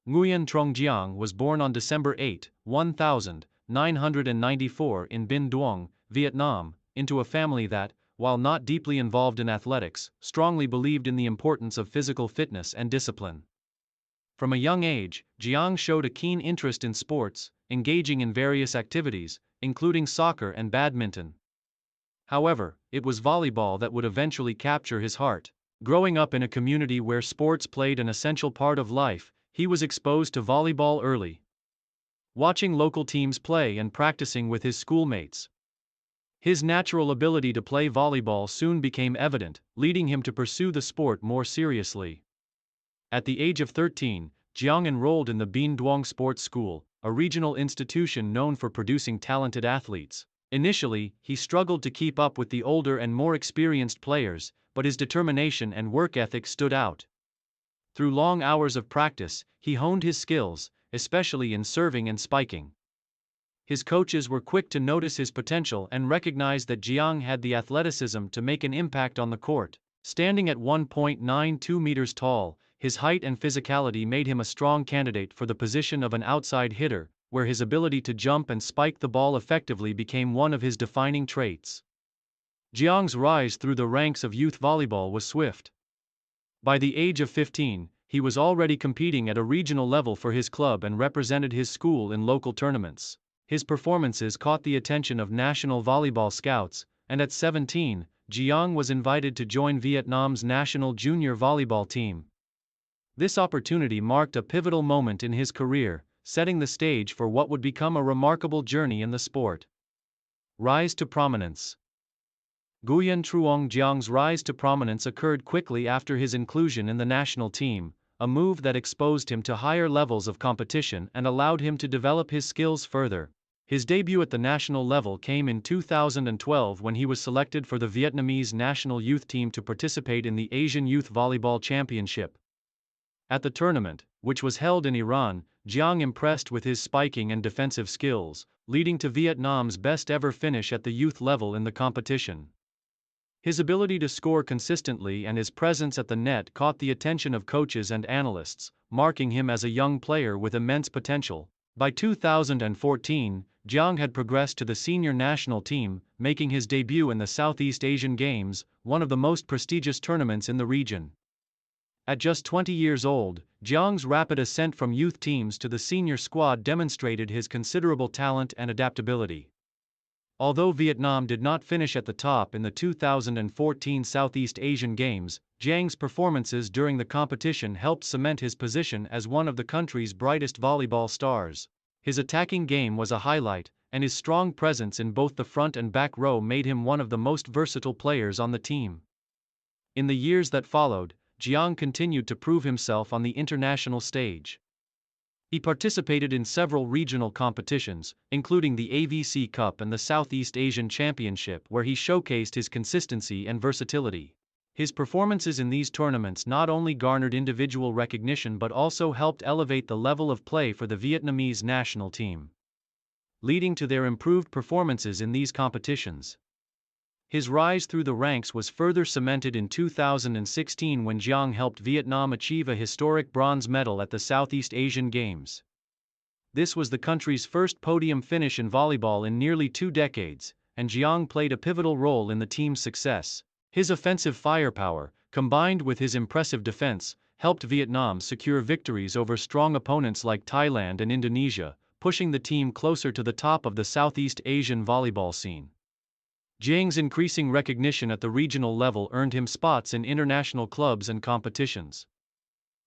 Nguyen Trong Giang was born on December 8, 1994 in Binh Duong, Vietnam, into a family that, while not deeply involved in athletics, strongly believed in the importance of physical fitness and discipline. From a young age, Giang showed a keen interest in sports, engaging in various activities, including soccer and badminton. However, it was volleyball that would eventually capture his heart. Growing up in a community where sports played an essential part of life, he was exposed to volleyball early, watching local teams play and practicing with his schoolmates. His natural ability to play volleyball soon became evident, leading him to pursue the sport more seriously. At the age of 13, Giang enrolled in the Binh Duong Sports School, a regional institution known for producing talented athletes. Initially, he struggled to keep up with the older and more experienced players, but his determination and work ethic stood out. Through long hours of practice, he honed his skills, especially in serving and spiking. His coaches were quick to notice his potential and recognized that Giang had the athleticism to make an impact on the court. Standing at 1.92 meters tall, his height and physicality made him a strong candidate for the position of an outside hitter, where his ability to jump and spike the ball effectively became one of his defining traits. Jiang's rise through the ranks of youth volleyball was swift. By the age of 15, he was already competing at a regional level for his club and represented his school in local tournaments. His performances caught the attention of national volleyball scouts, and at 17, Giang was invited to join Vietnam's national junior volleyball team. This opportunity marked a pivotal moment in his career, setting the stage for what would become a remarkable journey in the sport. Rise to prominence. Nguyen Truong Giang's rise to prominence occurred quickly after his inclusion in the national team, a move that exposed him to higher levels of competition and allowed him to develop his skills further. His debut at the national level came in 2012 when he was selected for the Vietnamese national youth team to participate in the Asian Youth Volleyball Championship. At the tournament, which was held in Iran, Giang impressed with his spiking and defensive skills, leading to Vietnam's best-ever finish at the youth level in the competition. His ability to score consistently and his presence at the net caught the attention of coaches and analysts, marking him as a young player with immense potential. By 2014, Giang had progressed to the senior national team, making his debut in the Southeast Asian Games, one of the most prestigious tournaments in the region. At just 20 years old, Jiang's rapid ascent from youth teams to the senior squad demonstrated his considerable talent and adaptability. Although Vietnam did not finish at the top in the 2014 Southeast Asian Games, Giang's performances during the competition helped cement his position as one of the country's brightest volleyball stars. His attacking game was a highlight, and his strong presence in both the front and back row made him one of the most versatile players on the team. In the years that followed, Giang continued to prove himself on the international stage. He participated in several regional competitions, including the AVC Cup and the Southeast Asian Championship, where he showcased his consistency and versatility. His performances in these tournaments not only garnered individual recognition but also helped elevate the level of play for the Vietnamese national team, leading to their improved performances in these competitions. His rise through the ranks was further cemented in 2016 when Giang helped Vietnam achieve a historic bronze medal at the Southeast Asian Games. This was the country's first podium finish in volleyball in nearly 2 decades, and Giang played a pivotal role in the team's success. His offensive firepower, combined with his impressive defense, helped Vietnam secure victories over strong opponents like Thailand and Indonesia, pushing the team closer to the top of the Southeast Asian volleyball scene. Giang's increasing recognition at the regional level earned him spots in international clubs and competitions.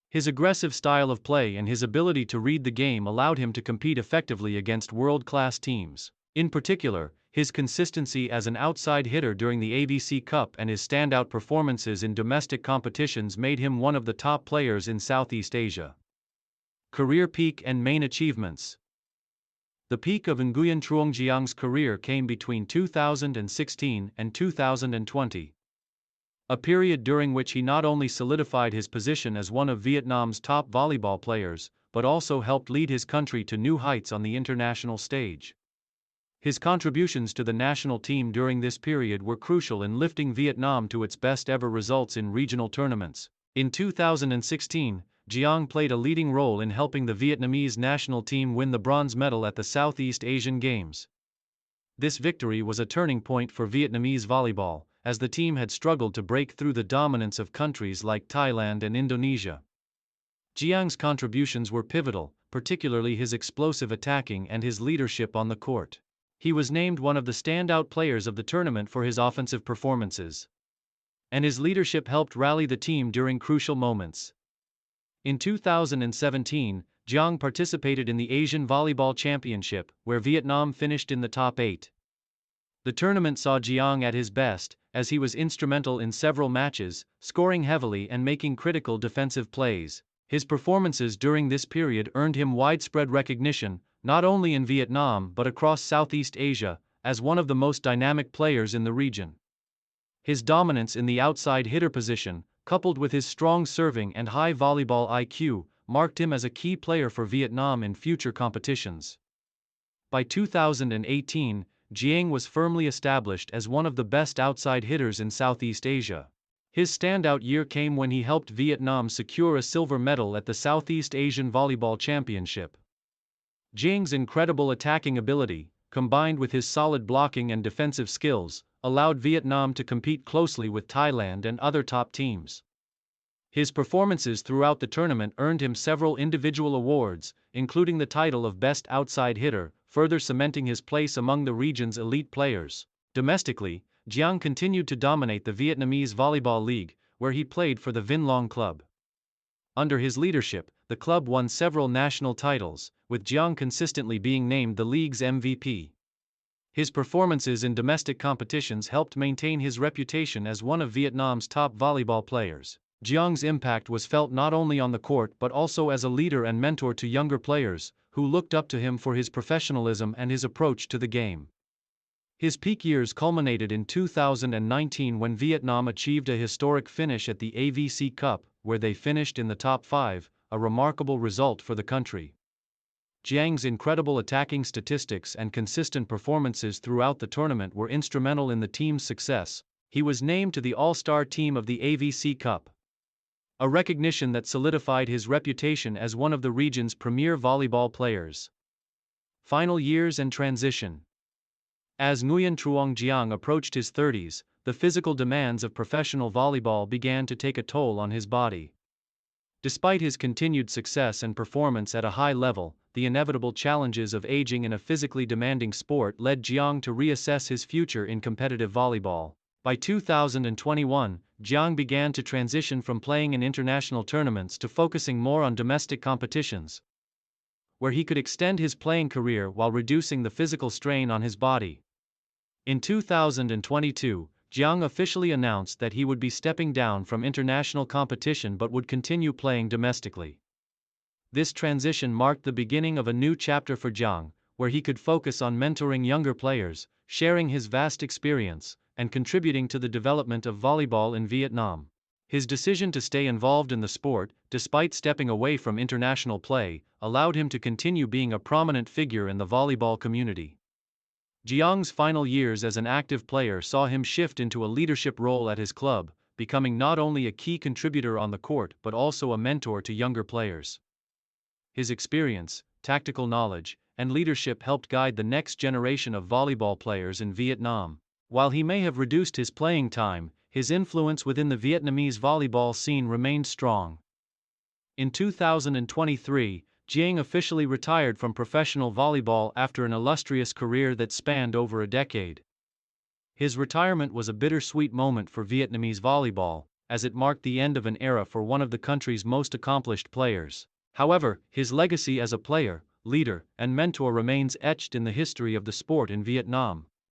His aggressive style of play and his ability to read the game allowed him to compete effectively against world-class teams. In particular, his consistency as an outside hitter during the AVC Cup and his standout performances in domestic competitions made him one of the top players in Southeast Asia. Career peak and main achievements. The peak of Nguyen Truong Giang's career came between 2016 and 2020. A period during which he not only solidified his position as one of Vietnam's top volleyball players, but also helped lead his country to new heights on the international stage. His contributions to the national team during this period were crucial in lifting Vietnam to its best ever results in regional tournaments. In 2016, Giang played a leading role in helping the Vietnamese national team win the bronze medal at the Southeast Asian Games. This victory was a turning point for Vietnamese volleyball, as the team had struggled to break through the dominance of countries like Thailand and Indonesia. Giang's contributions were pivotal, particularly his explosive attacking and his leadership on the court. He was named one of the standout players of the tournament for his offensive performances, and his leadership helped rally the team during crucial moments. In 2017, Giang participated in the Asian Volleyball Championship, where Vietnam finished in the top 8. The tournament saw Giang at his best, as he was instrumental in several matches, scoring heavily and making critical defensive plays. His performances during this period earned him widespread recognition, not only in Vietnam but across Southeast Asia, as one of the most dynamic players in the region. His dominance in the outside hitter position, coupled with his strong serving and high volleyball IQ, marked him as a key player for Vietnam in future competitions. By 2018, Giang was firmly established as one of the best outside hitters in Southeast Asia. His standout year came when he helped Vietnam secure a silver medal at the Southeast Asian Volleyball Championship. Giang's incredible attacking ability, combined with his solid blocking and defensive skills, allowed Vietnam to compete closely with Thailand and other top teams. His performances throughout the tournament earned him several individual awards, including the title of Best Outside Hitter, further cementing his place among the region's elite players. Domestically, Giang continued to dominate the Vietnamese Volleyball League, where he played for the Vinh Long Club. Under his leadership, the club won several national titles, with Giang consistently being named the league's MVP. His performances in domestic competitions helped maintain his reputation as one of Vietnam's top volleyball players. Giang's impact was felt not only on the court but also as a leader and mentor to younger players, who looked up to him for his professionalism and his approach to the game. His peak years culminated in 2019 when Vietnam achieved a historic finish at the AVC Cup, where they finished in the top 5, a remarkable result for the country. Giang's incredible attacking statistics and consistent performances throughout the tournament were instrumental in the team's success. He was named to the All-Star team of the AVC Cup, a recognition that solidified his reputation as one of the region's premier volleyball players. Final years and transition. As Nguyen Truong Giang approached his 30s, the physical demands of professional volleyball began to take a toll on his body. Despite his continued success and performance at a high level, the inevitable challenges of aging in a physically demanding sport led Giang to reassess his future in competitive volleyball. By 2021, Giang began to transition from playing in international tournaments to focusing more on domestic competitions, where he could extend his playing career while reducing the physical strain on his body. In 2022, Giang officially announced that he would be stepping down from international competition but would continue playing domestically. This transition marked the beginning of a new chapter for Giang, where he could focus on mentoring younger players, sharing his vast experience, and contributing to the development of volleyball in Vietnam. His decision to stay involved in the sport, despite stepping away from international play, allowed him to continue being a prominent figure in the volleyball community. Giang's final years as an active player saw him shift into a leadership role at his club, becoming not only a key contributor on the court but also a mentor to younger players. His experience, tactical knowledge, and leadership helped guide the next generation of volleyball players in Vietnam. While he may have reduced his playing time, his influence within the Vietnamese volleyball scene remained strong. In 2023, Giang officially retired from professional volleyball after an illustrious career that spanned over a decade. His retirement was a bittersweet moment for Vietnamese volleyball, as it marked the end of an era for one of the country's most accomplished players. However, his legacy as a player, leader, and mentor remains etched in the history of the sport in Vietnam.